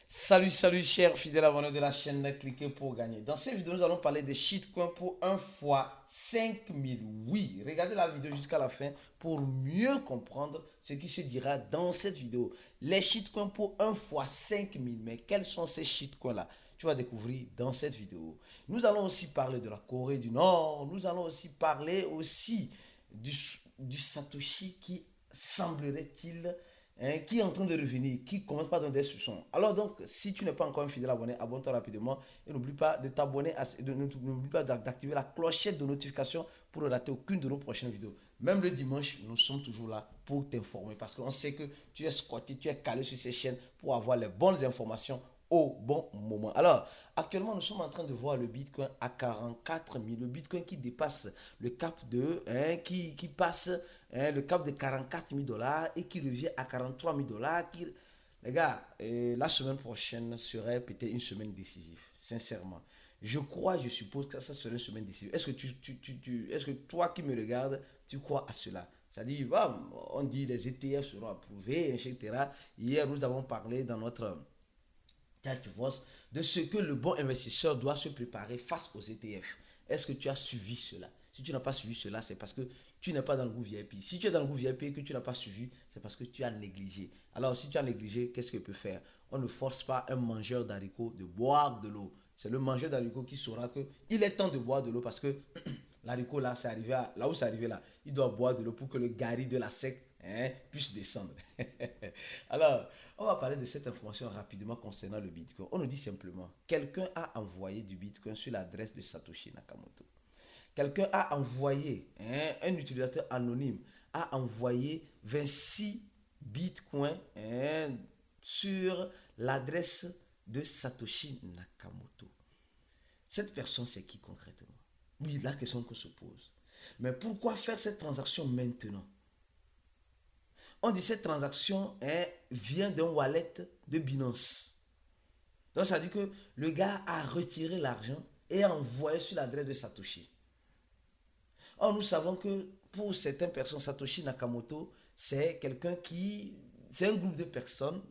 Salut chers fidèles abonnés de la chaîne, cliquez pour gagner. Dans cette vidéo, nous allons parler des shitcoins pour 1 fois 5000. Oui, regardez la vidéo jusqu'à la fin pour mieux comprendre ce qui se dira dans cette vidéo. Les shitcoins pour 1 fois 5000. Mais quels sont ces shitcoins-là? Tu vas découvrir dans cette vidéo. Nous allons aussi parler de la Corée du Nord. Nous allons aussi parler du, du Satoshi qui semblerait-il qui est en train de revenir, qui commence par donner des soupçons. Alors donc, si tu n'es pas encore un fidèle abonné, abonne-toi rapidement et n'oublie pas de t'abonner, n'oublie pas d'activer la clochette de notification pour ne rater aucune de nos prochaines vidéos. Même le dimanche, nous sommes toujours là pour t'informer parce qu'on sait que tu es scotché, tu es calé sur ces chaînes pour avoir les bonnes informations au bon moment. Alors, actuellement, nous sommes en train de voir le Bitcoin à 44 000. Le Bitcoin qui dépasse le cap qui passe le cap de 44 000 dollars et qui revient à 43 000 dollars. Les gars, la semaine prochaine serait peut-être une semaine décisive, sincèrement. Je suppose que ça serait une semaine décisive. Est-ce que toi qui me regardes, tu crois à cela? C'est-à-dire, on dit les ETF seront approuvés, etc. Hier, nous avons parlé dans notre de ce que le bon investisseur doit se préparer face aux ETF. Est-ce que tu as suivi cela? Si tu n'as pas suivi cela, c'est parce que tu n'es pas dans le groupe VIP. Si tu es dans le groupe VIP et que tu n'as pas suivi, c'est parce que tu as négligé. Alors, si tu as négligé, qu'est-ce qu'il peut faire? On ne force pas un mangeur d'haricots de boire de l'eau. C'est le mangeur d'haricots qui saura qu'il est temps de boire de l'eau parce que l'haricot là, c'est arrivé là où c'est arrivé là. Il doit boire de l'eau pour que le gari de la sec puisse descendre. Alors, on va parler de cette information rapidement concernant le Bitcoin. On nous dit simplement, quelqu'un a envoyé du Bitcoin sur l'adresse de Satoshi Nakamoto. Quelqu'un a envoyé, un utilisateur anonyme a envoyé 26 Bitcoins sur l'adresse de Satoshi Nakamoto. Cette personne, c'est qui concrètement? Oui, la question que se pose. Mais pourquoi faire cette transaction maintenant? On dit que cette transaction vient d'un wallet de Binance. Donc ça veut dire que le gars a retiré l'argent et a envoyé sur l'adresse de Satoshi. Or nous savons que pour certaines personnes, Satoshi Nakamoto, c'est quelqu'un qui... C'est un groupe de personnes,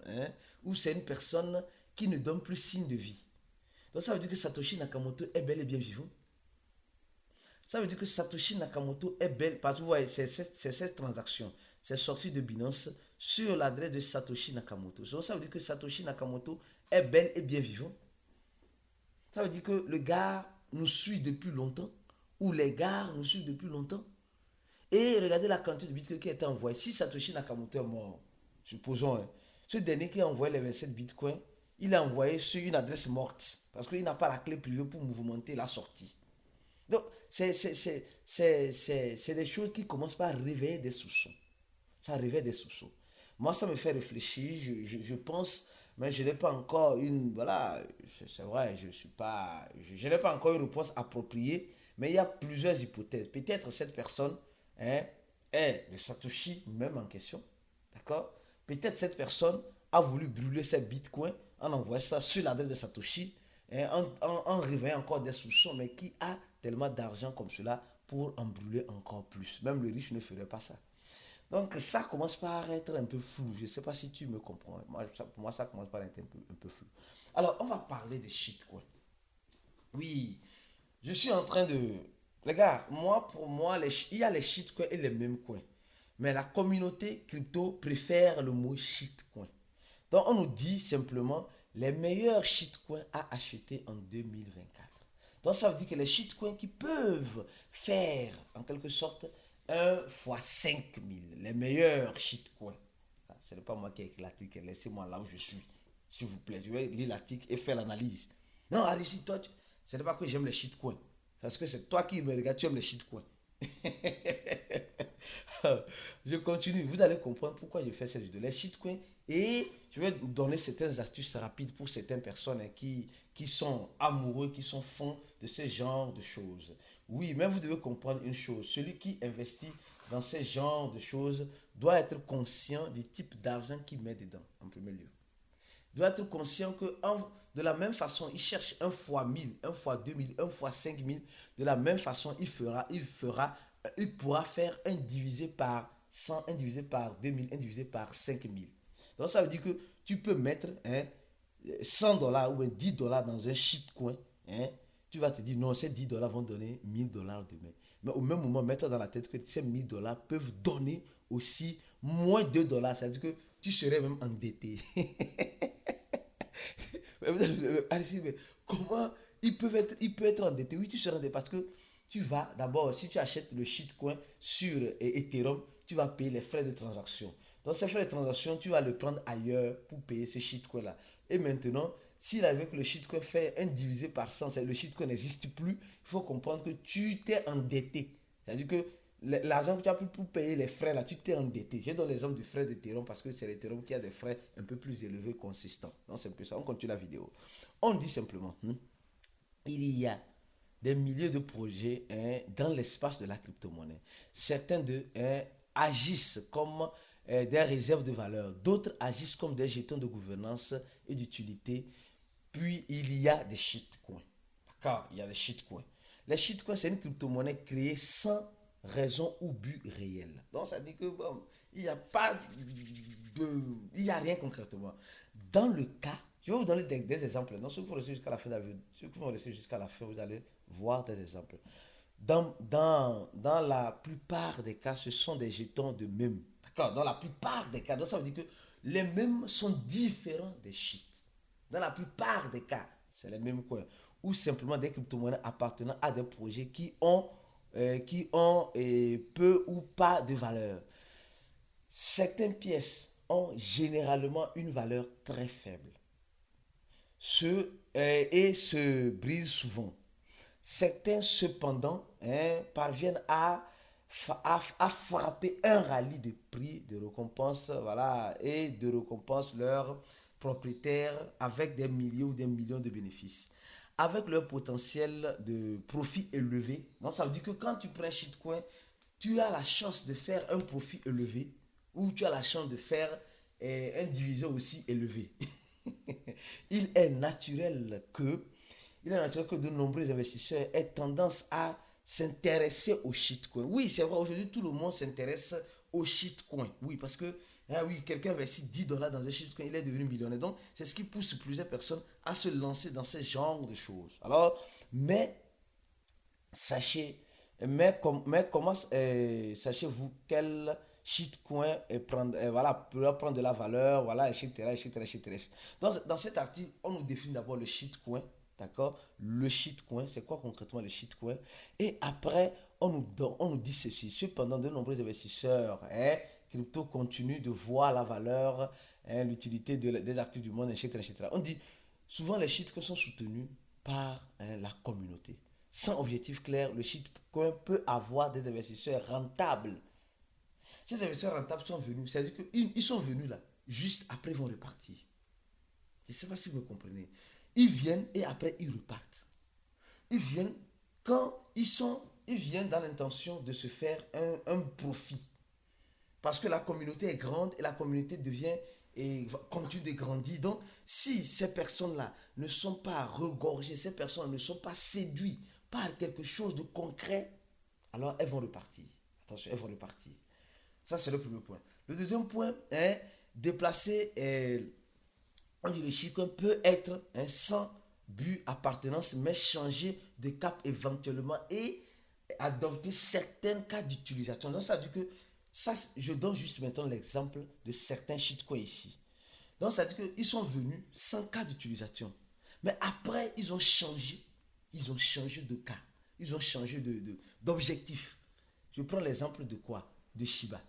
ou c'est une personne qui ne donne plus signe de vie. Donc ça veut dire que Satoshi Nakamoto est bel et bien vivant. Ça veut dire que Satoshi Nakamoto est belle, parce que vous voyez, c'est cette transaction. C'est sorti de Binance sur l'adresse de Satoshi Nakamoto. Donc ça veut dire que Satoshi Nakamoto est bel et bien vivant. Ça veut dire que le gars nous suit depuis longtemps, ou les gars nous suivent depuis longtemps. Et regardez la quantité de bitcoin qui a été envoyée. Si Satoshi Nakamoto est mort, supposons, ce dernier qui a envoyé les 27 bitcoins, il a envoyé sur une adresse morte, parce qu'il n'a pas la clé privée pour mouvementer la sortie. Donc, c'est des choses qui commencent par réveiller des soupçons. Ça réveille des soupçons. Moi, ça me fait réfléchir. Je pense, mais je n'ai pas encore une. Voilà, c'est vrai, je n'ai pas encore une réponse appropriée, mais il y a plusieurs hypothèses. Peut-être cette personne est le Satoshi même en question. D'accord? Peut-être cette personne a voulu brûler ses bitcoins en envoyant ça sur l'adresse de Satoshi, en réveillant encore des soupçons, mais qui a tellement d'argent comme cela pour en brûler encore plus. Même le riche ne ferait pas ça. Donc ça commence par être un peu flou. Je ne sais pas si tu me comprends. Pour moi, ça commence par être un peu flou. Alors, on va parler des shitcoins. Oui, je suis en train de... Les gars, pour moi, il y a les shitcoins et les mêmes coins. Mais la communauté crypto préfère le mot shitcoin. Donc, on nous dit simplement les meilleurs shitcoins à acheter en 2024. Donc, ça veut dire que les shitcoins qui peuvent faire, en quelque sorte, 1 fois 5000, les meilleurs shitcoins. Ce n'est pas moi qui ai écrit l'article, laissez-moi là où je suis. S'il vous plaît, je vais lire l'article et faire l'analyse. Non, Aristi, toi, ce n'est pas que j'aime les shitcoins. Parce que c'est toi qui me regardes, tu aimes les shitcoins. Je continue, vous allez comprendre pourquoi je fais cette vidéo. Les shitcoins, et je vais vous donner certaines astuces rapides pour certaines personnes qui sont amoureux, qui sont fonds de ce genre de choses. Oui, mais vous devez comprendre une chose. Celui qui investit dans ce genre de choses doit être conscient du type d'argent qu'il met dedans, en premier lieu. Il doit être conscient que de la même façon, il cherche un fois 1000, un fois 2000, un fois 5000. De la même façon, il pourra faire un divisé par 100, un divisé par 2000, un divisé par 5000. Donc ça veut dire que tu peux mettre $100 ou bien $10 dans un shitcoin, hein, tu vas te dire non, ces $10 vont donner $1000 demain. Mais au même moment, mets-toi dans la tête que ces $1000 peuvent donner aussi moins $2. C'est-à-dire que tu serais même endetté. Mais comment il peut être endetté? Oui, tu seras endetté parce que tu vas d'abord, si tu achètes le shitcoin sur Ethereum, tu vas payer les frais de transaction. Donc, ces frais de transaction, tu vas le prendre ailleurs pour payer ce shitcoin-là. Et maintenant, s'il avait que le shitcoin fait un divisé par 100, le shitcoin n'existe plus, il faut comprendre que tu t'es endetté. C'est-à-dire que l'argent que tu as pris pour payer les frais là, tu t'es endetté. Je donne l'exemple du frais d'Ethereum parce que c'est l'Ethereum qui a des frais un peu plus élevés, consistants. Donc c'est un peu ça. On continue la vidéo. On dit simplement, il y a des milliers de projets dans l'espace de la crypto-monnaie. Certains d'eux agissent comme des réserves de valeur. D'autres agissent comme des jetons de gouvernance et d'utilité. Puis il y a des shitcoins. D'accord, il y a des shitcoins. Les shitcoins, c'est une crypto-monnaie créée sans raison ou but réel. Donc ça dit que bon, il n'y a pas de, il n'y a rien concrètement. Dans le cas, je vais vous donner des exemples. Donc ceux qui vont rester jusqu'à la fin de la vidéo, ceux qui vont rester jusqu'à la fin, vous allez voir des exemples. Dans la plupart des cas, ce sont des jetons de mèmes. D'accord. Dans la plupart des cas, donc ça veut dire que les mèmes sont différents des shit. Dans la plupart des cas, c'est les mêmes coins. Ou simplement des crypto-monnaies appartenant à des projets qui ont peu ou pas de valeur. Certaines pièces ont généralement une valeur très faible et se brisent souvent. Certains, cependant, parviennent à frapper un rallye de prix, de récompense, voilà, et de récompense leurs propriétaires avec des milliers ou des millions de bénéfices. Avec leur potentiel de profit élevé. Donc, ça veut dire que quand tu prends un shitcoin, tu as la chance de faire un profit élevé ou tu as la chance de faire un diviseur aussi élevé. il est naturel que il est naturel que de nombreux investisseurs aient tendance à s'intéresser au shitcoin. Oui, c'est vrai, aujourd'hui, tout le monde s'intéresse au shitcoin. Oui, parce que oui, quelqu'un investit $10 dans un shitcoin, il est devenu millionnaire. Donc, c'est ce qui pousse plusieurs personnes à se lancer dans ce genre de choses. Alors, mais sachez, mais comment sachez-vous quel shitcoin voilà, peut prendre de la valeur, voilà, etc., etc., etc. Dans cet article, on nous définit d'abord le shitcoin, d'accord? Le shitcoin, c'est quoi concrètement le shitcoin? Et après, on nous dit ceci. Cependant, de nombreux investisseurs crypto continuent de voir la valeur, l'utilité des actifs du monde, etc., etc. On dit souvent les shitcoins sont soutenus par la communauté. Sans objectif clair, le shitcoin peut avoir des investisseurs rentables. Ces investisseurs rentables sont venus, c'est-à-dire qu'ils sont venus là, juste après ils vont repartir. Je ne sais pas si vous me comprenez. Ils viennent et après ils repartent. Ils viennent quand ils viennent dans l'intention de se faire un profit. Parce que la communauté est grande et la communauté devient et continue de grandir. Donc, si ces personnes-là ne sont pas regorgées, ces personnes ne sont pas séduites par quelque chose de concret, alors elles vont repartir. Attention, elles vont repartir. Ça, c'est le premier point. Le deuxième point est déplacer. On dit le shitcoin peut être sans but appartenance, mais changer de cap éventuellement et adopter certains cas d'utilisation. Donc, ça veut dire que ça, je donne juste maintenant l'exemple de certains shitcoins ici. Donc, ça veut dire qu'ils sont venus sans cas d'utilisation. Mais après, ils ont changé. Ils ont changé de cas. Ils ont changé d'objectif. Je prends l'exemple de quoi? De Shiba.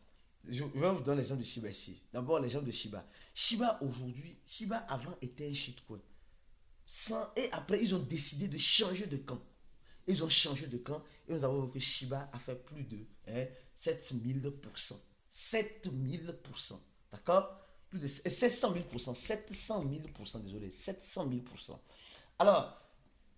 Je vais vous donner l'exemple de Shiba ici. D'abord, l'exemple de Shiba. Shiba aujourd'hui, Shiba avant était un shitcoin. Et après, ils ont décidé de changer de camp. Ils ont changé de camp et nous avons vu que Shiba a fait plus de 7000%. 7000%. D'accord? Plus de 700 000%. 700 000%, désolé. 700 000%. Alors,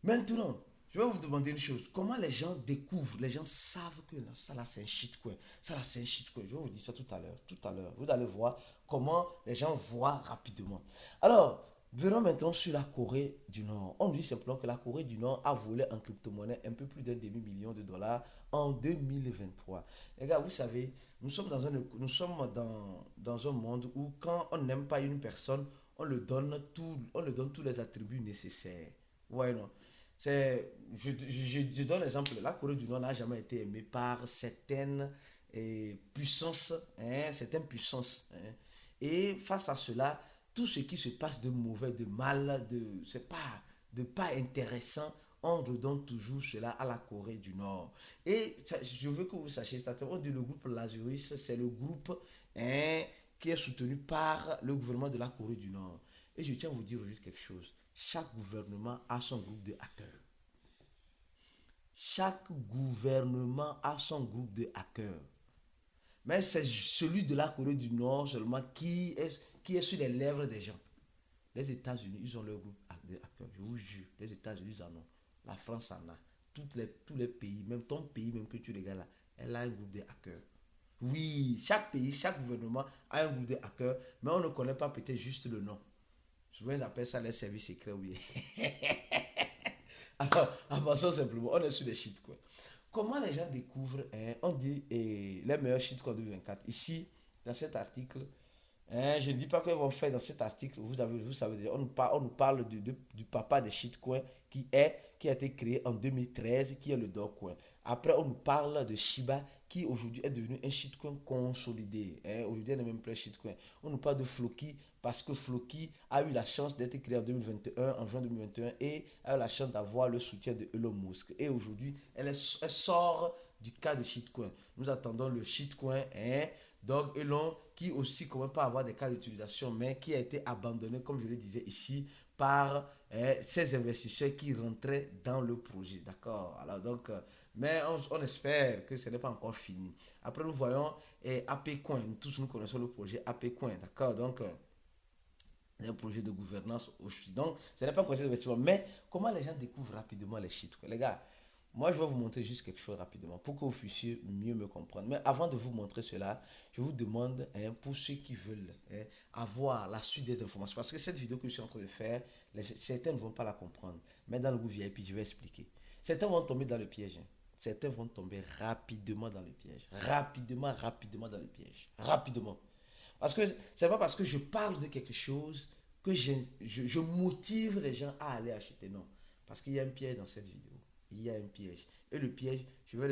maintenant, je vais vous demander une chose. Comment les gens découvrent, les gens savent que là, ça là c'est un shitcoin. Ça là c'est un shitcoin. Je vais vous dire ça tout à l'heure. Tout à l'heure. Vous allez voir comment les gens voient rapidement. Alors, venons maintenant sur la Corée du Nord. On dit simplement que la Corée du Nord a volé en crypto-monnaie un peu plus d'un demi-million de dollars en 2023. Les gars, vous savez, nous sommes dans un monde où quand on n'aime pas une personne, on le donne tous les attributs nécessaires. Ouais, non. Je donne l'exemple. La Corée du Nord n'a jamais été aimée par certaines puissances, hein, certaines puissances. Hein. Et face à cela, tout ce qui se passe de mauvais, de mal, de pas intéressant, on redonne toujours cela à la Corée du Nord. Et je veux que vous sachiez, on dit le groupe Lazarus, c'est le groupe, hein, qui est soutenu par le gouvernement de la Corée du Nord. Et je tiens à vous dire juste quelque chose. Chaque gouvernement a son groupe de hackers. Chaque gouvernement a son groupe de hackers. Mais c'est celui de la Corée du Nord seulement qui est sur les lèvres des gens. Les États-Unis, ils ont leur groupe de hackers. Je vous jure, les États-Unis en ont. La France en a. Tous les pays, même ton pays, même que tu regardes là, elle a un groupe de hackers. Oui, chaque pays, chaque gouvernement a un groupe de hackers, mais on ne connaît pas peut-être juste le nom. Souvent, ils appellent ça les services secrets, oui. Alors, avançons simplement. On est sur les shitcoins. Comment les gens découvrent, hein, on dit les meilleurs shitcoins de 2024. Ici, dans cet article, hein, je ne dis pas qu'ils vont faire dans cet article. Vous savez déjà, on nous parle du papa des shitcoins qui a été créé en 2013, qui est le Dogecoin. Après, on nous parle de Shiba, qui aujourd'hui est devenu un shitcoin consolidé. Hein. Aujourd'hui, elle n'est même plus un shitcoin. On nous parle de Floki, parce que Floki a eu la chance d'être créé en 2021, en juin 2021, et a eu la chance d'avoir le soutien de Elon Musk. Et aujourd'hui, elle sort du cas de shitcoin. Nous attendons le shitcoin, hein, Dog Elon, qui aussi commence pas à avoir des cas d'utilisation, mais qui a été abandonné, comme je le disais ici, par ces investisseurs qui rentraient dans le projet. D'accord. Alors donc, mais on espère que ce n'est pas encore fini. Après, nous voyons APCoin. Tous nous connaissons le projet APCoin. D'accord. Donc, un projet de gouvernance aussi. Donc, ce n'est pas un projet d'investissement. Mais comment les gens découvrent rapidement les shitcoins? Les gars, moi, je vais vous montrer juste quelque chose rapidement pour que vous puissiez mieux me comprendre. Mais avant de vous montrer cela, je vous demande, hein, pour ceux qui veulent, hein, avoir la suite des informations, parce que cette vidéo que je suis en train de faire, certains ne vont pas la comprendre. Mais dans le groupe VIP, je vais expliquer. Certains vont tomber dans le piège. Hein. Certains vont tomber rapidement dans le piège. Rapidement dans le piège. Rapidement. Parce que c'est pas parce que je parle de quelque chose que je motive les gens à aller acheter. Non. Parce qu'il y a un piège dans cette vidéo. Il y a un piège. Et le piège, je vais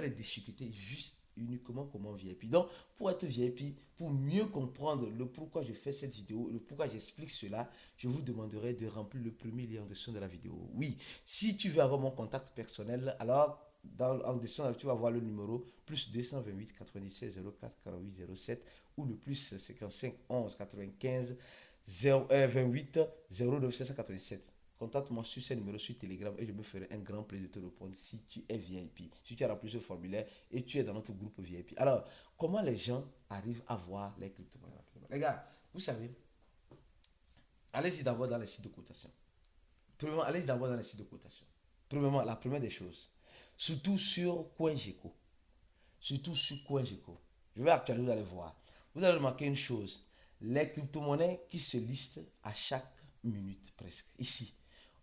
le discuter juste uniquement comment VIP. Donc, pour être VIP, pour mieux comprendre le pourquoi je fais cette vidéo, le pourquoi j'explique cela, je vous demanderai de remplir le premier lien en dessous de la vidéo. Oui, si tu veux avoir mon contact personnel, alors en dessous, tu vas voir le numéro plus 228 96 04 48 07 ou le plus 55 11 95 28 09 787. Contacte-moi sur ce numéro sur Telegram et je me ferai un grand plaisir de te répondre si tu es VIP, si tu as rempli ce formulaire et tu es dans notre groupe VIP. Alors, comment les gens arrivent à voir les crypto-monnaies? Les gars, vous savez, allez-y d'abord dans les sites de cotation. Premièrement, allez-y d'abord dans les sites de cotation. Premièrement, la première des choses, surtout sur CoinGecko. Surtout sur CoinGecko. Je vais actuellement, vous allez voir. Vous allez remarquer une chose, les crypto-monnaies qui se listent à chaque minute presque. Ici,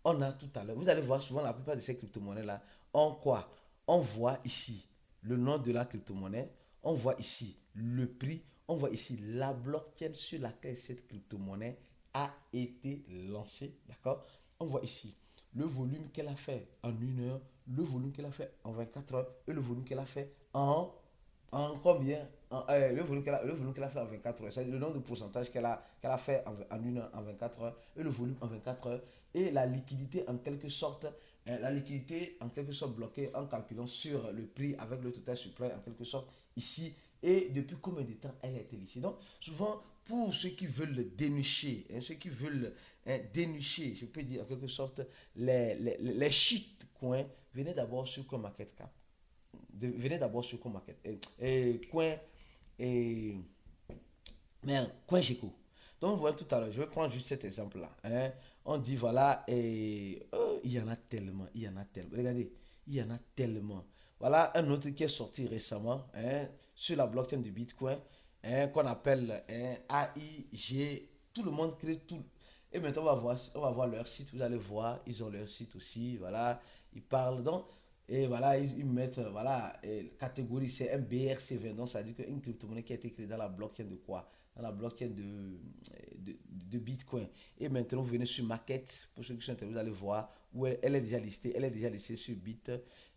on a tout à l'heure, vous allez voir souvent la plupart de ces crypto-monnaies-là, on quoi? On voit ici le nom de la crypto-monnaie, on voit ici le prix, on voit ici la blockchain sur laquelle cette crypto-monnaie a été lancée, d'accord? On voit ici le volume qu'elle a fait en 1 heure, le volume qu'elle a fait en 24 heures et le volume qu'elle a fait en combien le volume qu'elle a fait en 24 heures, c'est le nombre de pourcentage qu'elle a fait en 1 heure, en 24 heures, et le volume en 24 heures, et la liquidité en quelque sorte, bloquée en calculant sur le prix avec le total supply en quelque sorte ici, et depuis combien de temps elle a été listée. Donc, souvent, pour ceux qui veulent dénicher, ceux qui veulent dénicher, je peux dire en quelque sorte, les shitcoins, venez d'abord sur CoinMarketCap. Venez d'abord sur CoinMarket. CoinGecko. Donc, vous voyez tout à l'heure, je vais prendre juste cet exemple-là. Hein. On dit, voilà, il y en a tellement, il y en a tellement. Regardez, il y en a tellement. Voilà un autre qui est sorti récemment, hein, sur la blockchain du Bitcoin, hein, qu'on appelle AIG. Tout le monde crée tout. Et maintenant, on va voir leur site. Vous allez voir, ils ont leur site aussi. Voilà, ils parlent. Donc, et voilà, ils mettent, voilà, catégorie, c'est un BRC20. Donc, ça veut dire qu'une crypto-monnaie qui a été créée dans la blockchain de quoi? dans la blockchain de Bitcoin. Et maintenant, vous venez sur Market. Pour ceux qui sont intéressés, vous allez voir où elle est déjà listée. Elle est déjà listée sur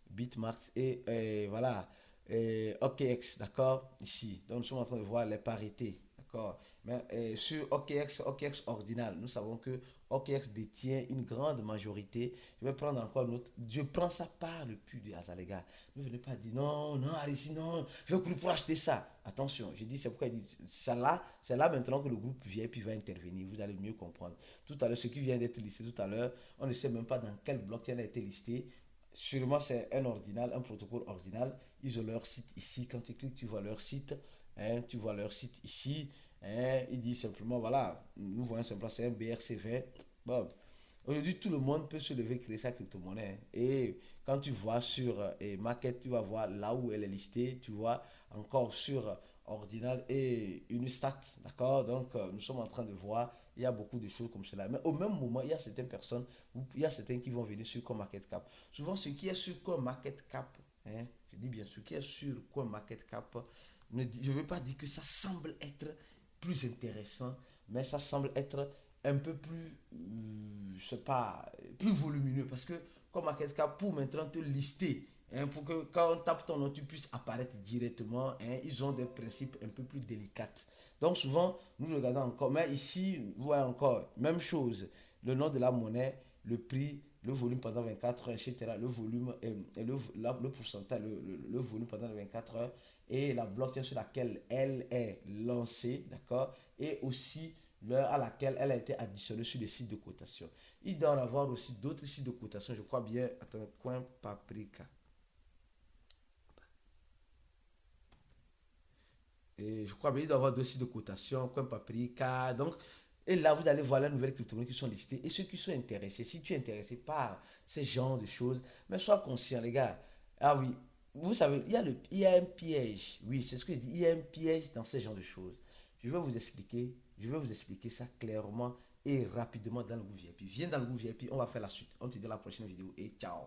Bitmarks et voilà, OKX, d'accord, ici. Donc, nous sommes en train de voir les parités, d'accord. Mais sur OKX ordinal, nous savons que OKX détient une grande majorité. Je vais prendre encore une autre. Je prends ça par le puits du hasard, les gars. Ne venez pas dire non, non, allez-y, non, je vais courir pour acheter ça. Attention, je dis, c'est pourquoi il dit, c'est là maintenant que le groupe vient et puis va intervenir. Vous allez mieux comprendre. Tout à l'heure, ce qui vient d'être listé tout à l'heure, on ne sait même pas dans quel bloc il a été listé. Sûrement, c'est un ordinal, un protocole ordinal. Ils ont leur site ici. Quand tu cliques, tu vois leur site. Hein, tu vois leur site ici. Hein, ils disent simplement, voilà, nous voyons simplement, c'est un BRC20. Bon, aujourd'hui, tout le monde peut se lever et créer sa crypto-monnaie. Et quand tu vois sur Market, tu vas voir là où elle est listée. Tu vois encore sur Ordinal et Unistat. D'accord. Donc, nous sommes en train de voir. Il y a beaucoup de choses comme cela. Mais au même moment, il y a certaines personnes, il y a certains qui vont venir sur CoinMarketCap. Souvent, ce qui est sur CoinMarketCap, hein, je dis bien, ce qui est sur CoinMarketCap, je ne veux pas dire que ça semble être plus intéressant, mais ça semble être un peu plus, je sais pas, plus volumineux. Parce que CoinMarketCap, pour maintenant te lister, hein, pour que quand on tape ton nom, tu puisses apparaître directement, hein, ils ont des principes un peu plus délicats. Donc souvent, nous regardons encore, mais ici, vous voyez encore, même chose, le nom de la monnaie, le prix, le volume pendant 24 heures, etc. Le volume, le pourcentage, le volume pendant 24 heures et la blockchain sur laquelle elle est lancée, d'accord, et aussi l'heure à laquelle elle a été additionnée sur les sites de cotation. Il doit y en avoir aussi d'autres sites de cotation, je crois bien, attends, Coin Paprika. Et je crois bien qu'il doit y avoir deux sites de cotation, Coin Paprika, donc, et là, vous allez voir les nouvelles crypto-monnaies qui sont listées et ceux qui sont intéressés. Si tu es intéressé par ces genres de choses, mais sois conscient, les gars. Ah oui, vous savez, il y a un piège. Oui, c'est ce que je dis. Il y a un piège dans ce genre de choses. Je vais vous expliquer ça clairement et rapidement dans le groupe VIP. Viens dans le groupe VIP, on va faire la suite. On te dit à la prochaine vidéo et ciao.